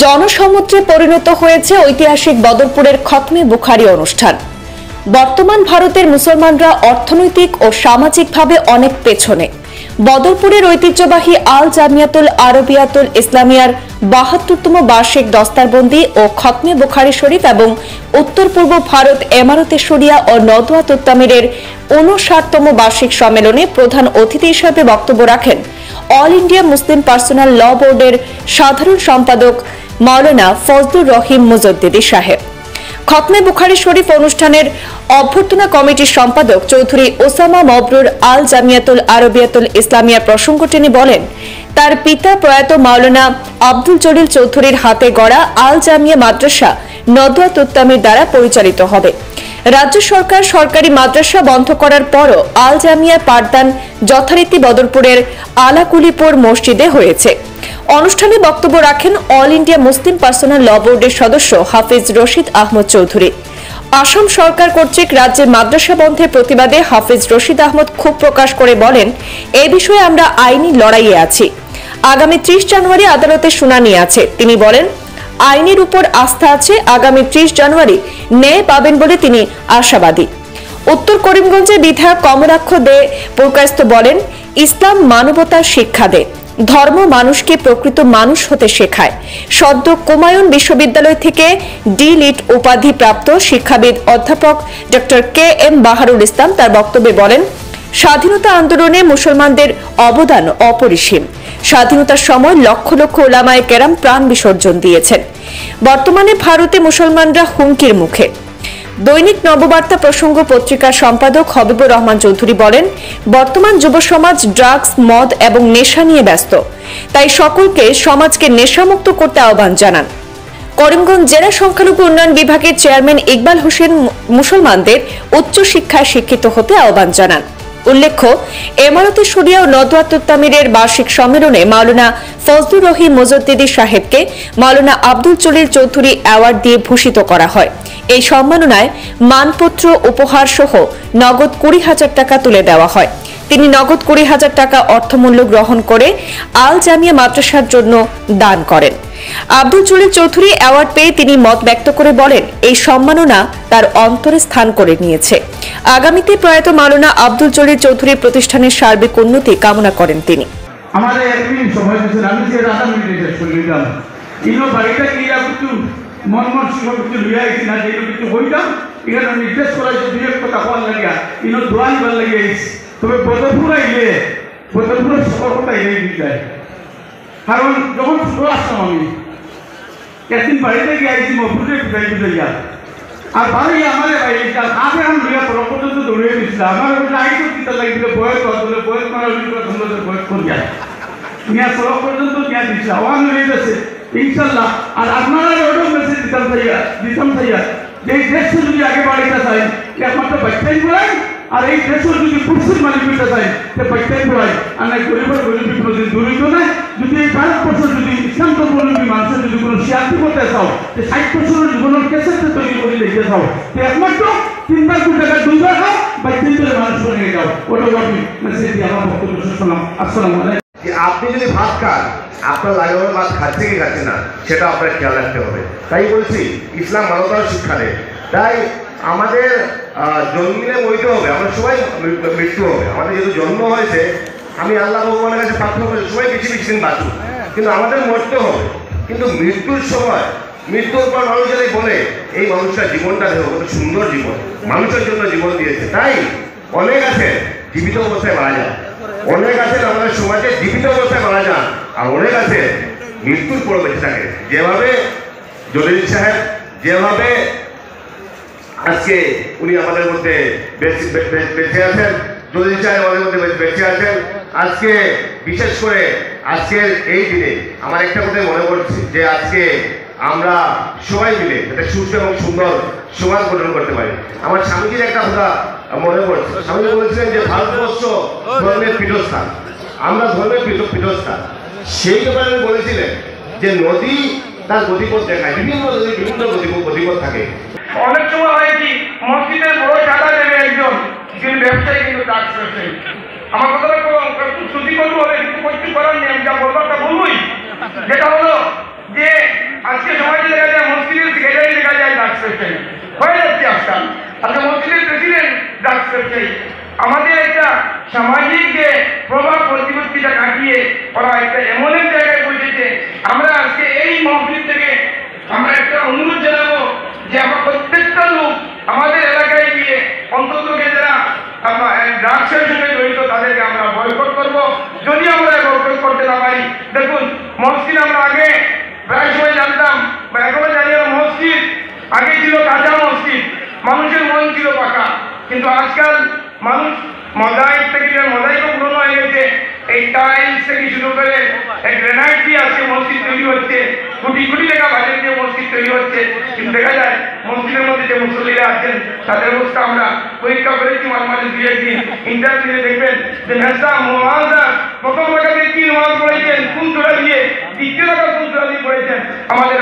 জনসমুদ্রে পরিণত হয়েছে ঐতিহাসিক বদরপুরের খতমে বুখারী অনুষ্ঠান। বর্তমান ভারতের মুসলমানরা অর্থনৈতিক ও সামাজিকভাবে অনেক পেছনে। বদরপুরের ঐতিহ্যবাহী আল জামিয়াতুল আরবিয়াতুল ইসলামিয়ার ৭২তম বার্ষিক দস্তারবন্দি ও খতমে বুখারী শরীফ এবং উত্তর পূর্ব ভারত এমারতে শরিয়া ও নদওয়াত উত্তামিরের ৫৯তম বার্ষিক সম্মেলনে প্রধান অতিথি হিসেবে বক্তব্য রাখেন অল ইন্ডিয়া মুসলিম পার্সোনাল ল বোর্ডের সাধারণ সম্পাদক মাওলানা ফজলুর রহিম মুজদ্দিদি সাহেব। খতমে বুখারী শরীফ অনুষ্ঠানের অভ্যর্থনা কমিটির সম্পাদক চৌধুরী ওসামা মবরুর আল জামিয়াতুল আরবিয়াতুল ইসলামিয়া প্রসঙ্গ টেনে বলেন, তার পিতা প্রয়াত মাওলানা আব্দুল জলিল চৌধুরীর হাতে গড়া আল জামিয়া মাদ্রাসা নদওয়াত উত্তামির দ্বারা পরিচালিত হবে। রাজ্য সরকার সরকারি মাদ্রাসা বন্ধ করার পরও আল জামিয়া পাঠদান যথারীতি বদরপুরের আলাকুলিপুর মসজিদে হয়েছে। অনুষ্ঠানে বক্তব্য রাখেন অল ইন্ডিয়া মুসলিম পার্সোনাল ল বোর্ডের সদস্য হাফিজ রশিদ আহমদ চৌধুরী। আসাম সরকার কর্তৃক রাজ্যে মাদ্রাসা বন্ধের প্রতিবাদে হাফিজ রশিদ আহমদ ক্ষোভ প্রকাশ করে বলেন, এ বিষয়ে আমরা আইনি লড়াইয়ে আছি। আগামী ৩০ জানুয়ারি আদালতে শুনানি আছে। তিনি বলেন, আইনের উপর আস্থা আছে, আগামী ৩০ জানুয়ারি ন্যায় পাবেন বলে তিনি আশাবাদী। উত্তর করিমগঞ্জের বিধায়ক কমলাক্ষ দে পুরকায়স্থ বলেন, ইসলাম মানবতার শিক্ষা দেয়, ধর্ম মানুষকে প্রকৃত মানুষ হতে শেখায়। সদ্য কুমায়ুন বিশ্ববিদ্যালয় থেকে ডি.লিট উপাধি প্রাপ্ত শিক্ষাবিদ অধ্যাপক ডক্টর কে.এম. বাহারুল ইসলাম তার বক্তব্যে বলেন, স্বাধীনতা আন্দোলনে মুসলমানদের অবদান অপরিসীম। স্বাধীনতার সময় লক্ষ লক্ষ উলামায়ে কেরাম প্রাণ বিসর্জন দিয়েছেন। বর্তমানে ভারতে মুসলমানরা হুমকির মুখে। দৈনিক নববার্তা প্রসঙ্গ পত্রিকার সম্পাদক হবিবুর রহমান চৌধুরী বলেন, বর্তমান যুব সমাজ ড্রাগস, মদ এবং নেশা নিয়ে ব্যস্ত। তাই সকলকে সমাজকে নেশামুক্ত করতে আহ্বান জানান। করিমগঞ্জ জেলা সংখ্যালঘু উন্নয়ন বিভাগের চেয়ারম্যান ইকবাল হোসেন মুসলমানদের উচ্চ শিক্ষায় শিক্ষিত হতে আহ্বান জানান। উল্লেখ্য, এমারতে শরিয়া ও নদওয়াত উত্তামিরের বার্ষিক সম্মেলনে মাওলানা ফজলুর রহিম মুজদ্দিদি সাহেবকে মাওলানা আব্দুল জলিল চৌধুরী অ্যাওয়ার্ড দিয়ে ভূষিত করা হয়। এই সম্মাননায় মানপত্র, উপহার সহ নগদ ২০,০০০ টাকা তুলে দেওয়া হয়। তিনি নগদ ২০,০০০ টাকা অর্থমূল্য গ্রহণ করে আল জামিয়া মাদ্রাসার জন্য দান করেন। আব্দুল জলিল চৌধুরী অ্যাওয়ার্ড পেয়ে তিনি মত ব্যক্ত করে বলেন, এই সম্মাননা তার অন্তরে স্থান করে নিয়েছে। আগামীতে প্রয়াত মাওলানা আব্দুল জলিল চৌধুরী প্রতিষ্ঠানের সার্বিক উন্নতি কামনা করেন তিনি। আমাদের একদিন সময় দিয়েছেন, আমি যে রাধা মিনিটে শুনলাম ইনো বাড়িটা ক্রিয়া কিছু মন সিংহ কিছু লুয়া আইছি না, যেগুলো কিছু বইতাম এখানে নির্দেশ করা হয়েছে দুই এক কথা হওয়ার লাগিয়া ইনো দোয়া নিবার লাগিয়ে আইছি। তবে বদরপুর আইলে বদরপুরের সতর্কতা এগিয়ে দিতে যায়, কারণ যখন ছোট আসতাম আমি একদিন বাড়িতে গিয়ে আইছি মফুজে বুঝাইয়া আর ভালোই আমার আগে আমি লইয়া পড়া পর্যন্ত দৌড়িয়ে দিচ্ছিলাম। আমার আইতো চিন্তা লাগিছিল বয়স বলে বয়স মারা বয়স করে যায় নিয়ে সড়ক পর্যন্ত নিয়ে দিচ্ছিলাম। আওয়াজ হয়ে গেছে ইনশাল্লাহ। আর আপনারা ওটাও মেসেজ দিতাম চাইয়া যে এই দেশে যদি আগে বাড়িতে চাই একমাত্র বাচ্চাই পড়াই, আর এই দেশের যদি পুরুষের মালিক হইতে চাই সে বাচ্চাই পড়াই। আর না গরিবের গরিবী কোনোদিন দূর হইত না। যদি এই ৫ বছর যদি ইসলাম ধর্মাবলম্বী মানুষের যদি কোনো শান্তি করতে চাও, যে ৬০ বছরের জীবনের কেসেটে তৈরি করে লিখতে চাও, তো একমাত্র ৩বার ২ টাকা ২বার খাও বা ৩ জনের মানুষ নিয়ে যাও। ওটাও আমি মেসেজ দিয়ে আমার বক্তব্য শেষ করলাম। আসসালামু আলাইকুম। আপনি যদি ভাত খান, আপনার লাগানো ভাত খাচ্ছে কি খাচ্ছে না সেটা আপনার খেয়াল রাখতে হবে। তাই বলছি ইসলাম মানবতার শিক্ষা দেয়। তাই আমাদের জন্মিলে মরতে হবে, আমরা সবাই মৃত্যু হবে। আমাদের যেহেতু জন্ম হয়েছে, আমি আল্লাহ ভগবানের কাছে প্রার্থনা করি সবাই বেশি দিন বাঁচুক, কিন্তু আমাদের মরতে হবে। কিন্তু মৃত্যুর সময়, মৃত্যুর পর মানুষ যদি বলে এই মানুষটা জীবনটা দেখো কত সুন্দর জীবন, মানুষের জন্য জীবন দিয়েছে। তাই অনেক আছে জীবিত অবস্থায় মারা যায়, অনেক আছে আমাদের সমাজে জীবিত অবস্থায় মারা যান, আর অনেক আছে মৃত্যুর পর বেঁচে থাকে। যেভাবে জলিল সাহেব, যেভাবে আজকে উনি আমাদের মধ্যে বেঁচে আছেন, জলিল সাহেব আমাদের মধ্যে বেঁচে আছেন। আজকে বিশেষ করে আজকের এই দিনে আমার একটা কথাই মনে পড়ছে যে আজকে আমরা সবাই মিলে একটা সুস্থ এবং সুন্দর সমাজ গঠন করতে পারি। আমার স্বামীজির একটা কথা মনে পড়ছে। স্বামীজি বলেছিলেন যে ভারতবর্ষ ধর্মের পীঠস্থান, আমরা ধর্মের পীঠস্থান। সেই ব্যাপারে বলেছিলেন যে নদী তার গতিপথ দেখায়, বিভিন্ন নদীর বিভিন্ন গতিপথ থাকে। অনেক সময় হয় কি মসজিদের বড় চাঁদা দেবে একজন, যিনি ব্যবসায়ী কিন্তু ট্যাক্স ব্যবসায়ী। আমার কথাটা ছুটি করবো হবে, কিন্তু কিছু করার নেই, আমি যা বলবো তা বলবই। যেটা হলো যে আজকে সমাজে দেখা যায় মসজিদের সেক্রেটারি দেখা যায় ড্রাগস ব্যবসায়ী হয়ে যাচ্ছে আজকাল, আজকে মসজিদের প্রেসিডেন্ট ড্রাগস ব্যবসায়ী। আমাদের একটা সামাজিক যে প্রভাব প্রতিপত্তিটা কাটিয়ে ওরা একটা এমন এক জায়গায় পৌঁছেছে। আমরা আজকে এই মহফিল থেকে আমরা একটা অনুরোধ জানাবো যে আমরা প্রত্যেকটা লোক আমাদের এলাকায় গিয়ে অন্তত যারা ড্রাগসের সঙ্গে জড়িত তাদেরকে আমরা বয়কট করব। যদি আমরা বয়কট করতে না পারি, দেখুন মসজিদ আমরা আগে প্রায় সময় জানতাম বা এখনো জানি মসজিদ আগে ছিল কাঁচা মসজিদ, মানুষের মন ছিল পাকা, কিন্তু আজকাল মানুষ মোজাইক থেকে মোজাইকও পুরনো হয়ে গেছে। এই টাইলস থেকে শুরু করে এই গ্রেনাইট দিয়ে আজকে মসজিদ তৈরি হচ্ছে, কোটি কোটি টাকা বাজেট দিয়ে মসজিদ তৈরি হচ্ছে, কিন্তু দেখা যায় মসজিদের মধ্যে যে মুসল্লিরা আছেন তাদের অবস্থা আমরা পরীক্ষা করেছি মাঝে দুই একদিন ইন্টারভিউ দেখবেন যে নেশা মোয়াজা প্রথম রাখাতে কি নামাজ পড়েছেন কোন সূরা দিয়ে, দ্বিতীয় রাখা কোন সূরা দিয়ে পড়েছেন। আমাদের